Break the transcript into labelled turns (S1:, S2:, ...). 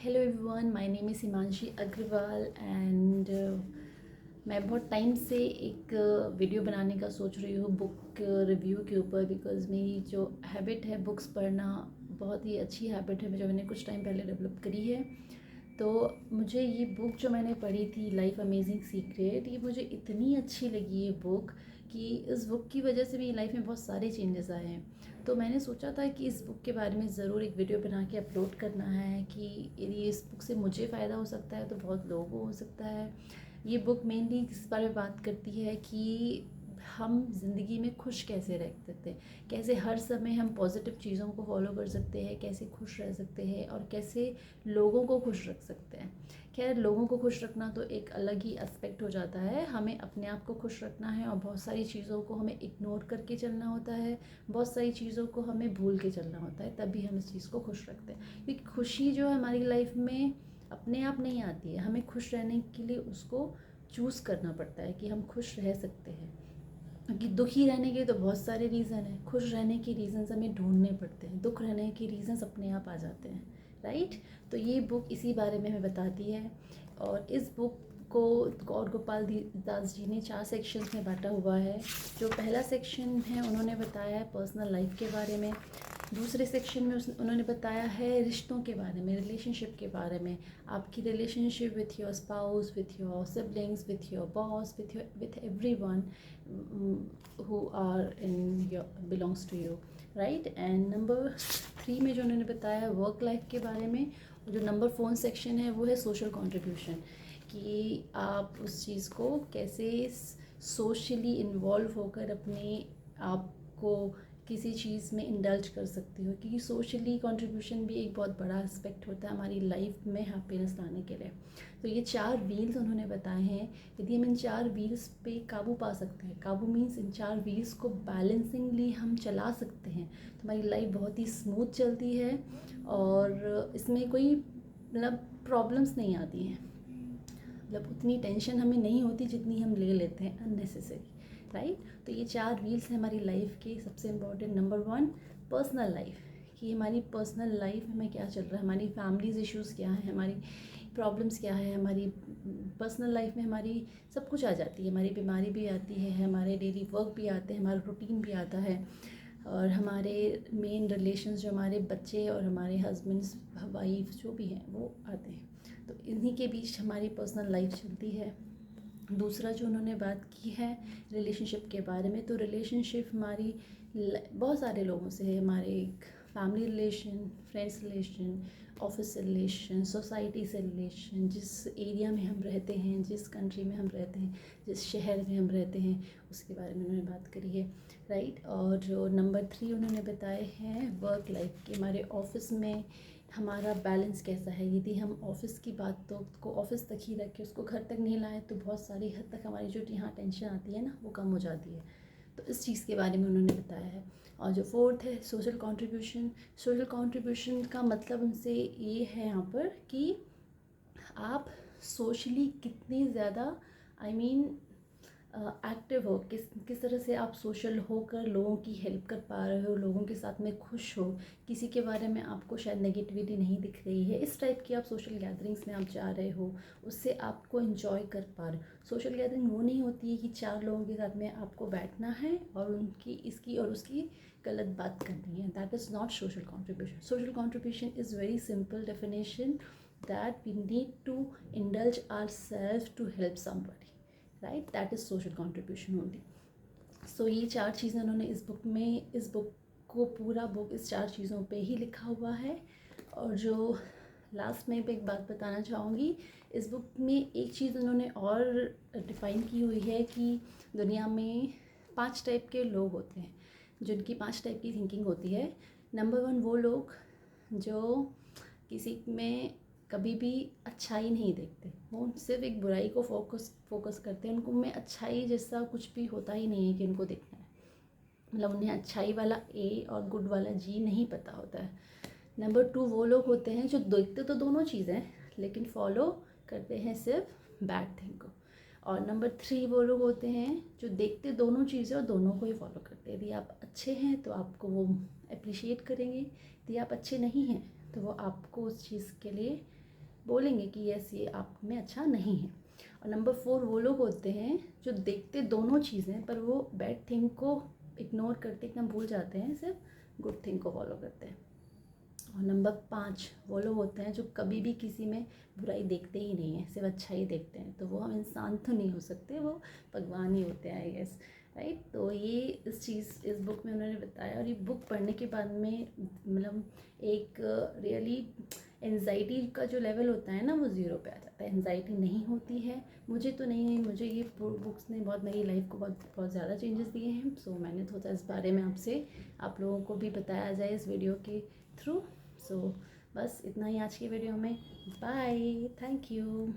S1: Hello everyone, my name is Himanshi Agarwal and मैं बहुत time से एक वीडियो बनाने का सोच रही हूँ बुक रिव्यू के ऊपर। बिकॉज़ मेरी जो हैबिट है बुक्स पढ़ना बहुत ही अच्छी हैबिट है जो मैंने कुछ टाइम पहले डेवलप करी है। तो मुझे ये बुक जो मैंने पढ़ी थी लाइफ अमेजिंग सीक्रेट, ये मुझे इतनी अच्छी लगी ये बुक कि इस बुक की वजह से मेरी लाइफ में बहुत सारे चेंजेस आए हैं। तो मैंने सोचा था कि इस बुक के बारे में ज़रूर एक वीडियो बना के अपलोड करना है कि यदि इस बुक से मुझे फ़ायदा हो सकता है तो बहुत लोगों को हो सकता है। ये बुक मेनली किस बारे में बात करती है कि हम ज़िंदगी में खुश कैसे रह सकते हैं, कैसे हर समय हम पॉजिटिव चीज़ों को फॉलो कर सकते हैं, कैसे खुश रह सकते हैं और कैसे लोगों को खुश रख सकते हैं। खैर, लोगों को खुश रखना तो एक अलग ही एस्पेक्ट हो जाता है, हमें अपने आप को खुश रखना है और बहुत सारी चीज़ों को हमें इग्नोर करके चलना होता है, बहुत सारी चीज़ों को हमें भूल के चलना होता है, तभी हम इस चीज़ को खुश रखते हैं। क्योंकि खुशी जो है हमारी लाइफ में अपने आप नहीं आती है, हमें खुश रहने के लिए उसको चूज़ करना पड़ता है कि हम खुश रह सकते हैं। क्योंकि दुखी रहने के तो बहुत सारे रीज़न हैं, खुश रहने के रीज़न्स हमें ढूंढने पड़ते हैं, दुख रहने के रीज़न्स अपने आप आ जाते हैं, राइट। तो ये बुक इसी बारे में हमें बताती है। और इस बुक को गौर गोपाल दास जी ने 4 सेक्शंस में बांटा हुआ है। जो पहला सेक्शन है उन्होंने बताया है पर्सनल लाइफ के बारे में। दूसरे सेक्शन में उन्होंने बताया है रिश्तों के बारे में, रिलेशनशिप के बारे में, आपकी relationship with your spouse, with your siblings, with your boss, with everyone who are in your belongs to you, right। And number 3 में जो उन्होंने बताया वर्क लाइफ के बारे में। और जो नंबर 4 सेक्शन है वो है सोशल कंट्रीब्यूशन, कि आप उस चीज़ को कैसे सोशली इन्वॉल्व होकर अपने आप को किसी चीज़ में इंडल्ज कर सकती हो। क्योंकि सोशली कंट्रीब्यूशन भी एक बहुत बड़ा एस्पेक्ट होता है हमारी लाइफ में हैप्पीनेस लाने के लिए। तो ये 4 व्हील्स उन्होंने बताए हैं। यदि हम इन 4 व्हील्स पे काबू पा सकते हैं, काबू मीन्स इन 4 व्हील्स को बैलेंसिंगली हम चला सकते हैं, तो हमारी लाइफ बहुत ही स्मूथ चलती है और इसमें कोई प्रॉब्लम्स नहीं आती हैं। उतनी टेंशन हमें नहीं होती जितनी हम ले लेते हैं अननेसेसरी, राइट। तो ये 4 व्हील्स हैं हमारी लाइफ के सबसे इम्पॉर्टेंट। नंबर 1 पर्सनल लाइफ, कि हमारी पर्सनल लाइफ में क्या चल रहा है, हमारी फैमिलीज इश्यूज़ क्या है, हमारी प्रॉब्लम्स क्या है, हमारी पर्सनल लाइफ में हमारी सब कुछ आ जाती है, हमारी बीमारी भी आती है, हमारे डेली वर्क भी आते हैं, हमारा रूटीन भी आता है, और हमारे मेन रिलेशंस जो हमारे बच्चे और हमारे हस्बैंड्स वाइफ जो भी हैं वो आते हैं। तो इन्हीं के बीच हमारी पर्सनल लाइफ चलती है। दूसरा जो उन्होंने बात की है रिलेशनशिप के बारे में, तो रिलेशनशिप हमारी बहुत सारे लोगों से है, हमारे family relation, friends relation, office से रिलेशन, सोसाइटी से रिलेशन, जिस एरिया में हम रहते हैं, जिस कंट्री में हम रहते हैं, जिस शहर में हम रहते हैं, उसके बारे में उन्होंने बात करी है, राइट। और जो नंबर 3 उन्होंने बताए हैं वर्क लाइफ के, हमारे ऑफिस में हमारा बैलेंस कैसा है। यदि हम ऑफ़िस की बात तो को ऑफ़िस तक ही रखें, उसको घर तक नहीं लाएँ, तो बहुत सारी हद तक हमारी जो यहाँ टेंशन आती है ना वो कम हो जाती है। तो इस चीज़ के बारे में उन्होंने बताया है। और जो 4th है सोशल कंट्रीब्यूशन, सोशल कंट्रीब्यूशन का मतलब उनसे ये है यहाँ पर कि आप सोशली कितनी ज़्यादा आई मीन एक्टिव हो, किस तरह से आप सोशल होकर लोगों की हेल्प कर पा रहे हो, लोगों के साथ में खुश हो, किसी के बारे में आपको शायद नेगेटिविटी नहीं दिख रही है, इस टाइप की आप सोशल गैदरिंग्स में आप जा रहे हो, उससे आपको इन्जॉय कर पा रहे हो। सोशल गैदरिंग वो नहीं होती है कि 4 लोगों के साथ में आपको बैठना है और उनकी इसकी और उसकी गलत बात करनी है। That is not social contribution. Social contribution is very simple definition that we need to indulge ourselves to help somebody, right। that is social contribution only। so ये 4 चीज़ें उन्होंने इस बुक को पूरा बुक इस 4 चीज़ों पे ही लिखा हुआ है। और जो लास्ट में एक बात बताना चाहूँगी, इस बुक में एक चीज़ उन्होंने और डिफ़ाइन की हुई है कि दुनिया में 5 टाइप के लोग होते हैं, जिनकी 5 टाइप की थिंकिंग होती है। नंबर 1 वो लोग जो किसी में कभी भी अच्छाई नहीं देखते, वो सिर्फ एक बुराई को फोकस करते हैं, उनको में अच्छाई जैसा कुछ भी होता ही नहीं है कि उनको देखना है, उन्हें अच्छाई वाला ए और गुड वाला जी नहीं पता होता है। नंबर 2 वो लोग होते हैं जो देखते तो दोनों चीज़ें लेकिन फॉलो करते हैं सिर्फ बैड थिंग को। और नंबर 3 वो लोग होते हैं जो देखते दोनों चीज़ें और दोनों को ही फॉलो करते हैं। यदि आप अच्छे हैं तो आपको वो अप्रिशिएट करेंगे, यदि आप अच्छे नहीं हैं तो वो आपको उस चीज़ के लिए बोलेंगे कि यस ये आप में अच्छा नहीं है। और नंबर 4 वो लोग होते हैं जो देखते दोनों चीज़ें पर वो बैड थिंग को इग्नोर करते एकदम भूल जाते हैं, सिर्फ गुड थिंग को फॉलो करते हैं। और नंबर 5 वो लोग होते हैं जो कभी भी किसी में बुराई देखते ही नहीं हैं, सिर्फ अच्छा ही देखते हैं। तो वो हम इंसान तो नहीं हो सकते, वो भगवान ही होते हैं आई गेस, राइट। तो ये इस बुक में उन्होंने बताया, और ये बुक पढ़ने के बाद में मतलब एक रियली एनजाइटी का जो लेवल होता है ना वो ज़ीरो पे आ जाता है। एनजाइटी नहीं होती है, मुझे तो नहीं है, मुझे ये बुक्स ने बहुत मेरी लाइफ को बहुत बहुत ज़्यादा चेंजेस दिए हैं। सो मैंने सोचा इस बारे में आपसे आप लोगों को भी बताया जाए इस वीडियो के थ्रू। सो बस इतना ही आज की वीडियो में। Bye, thank you.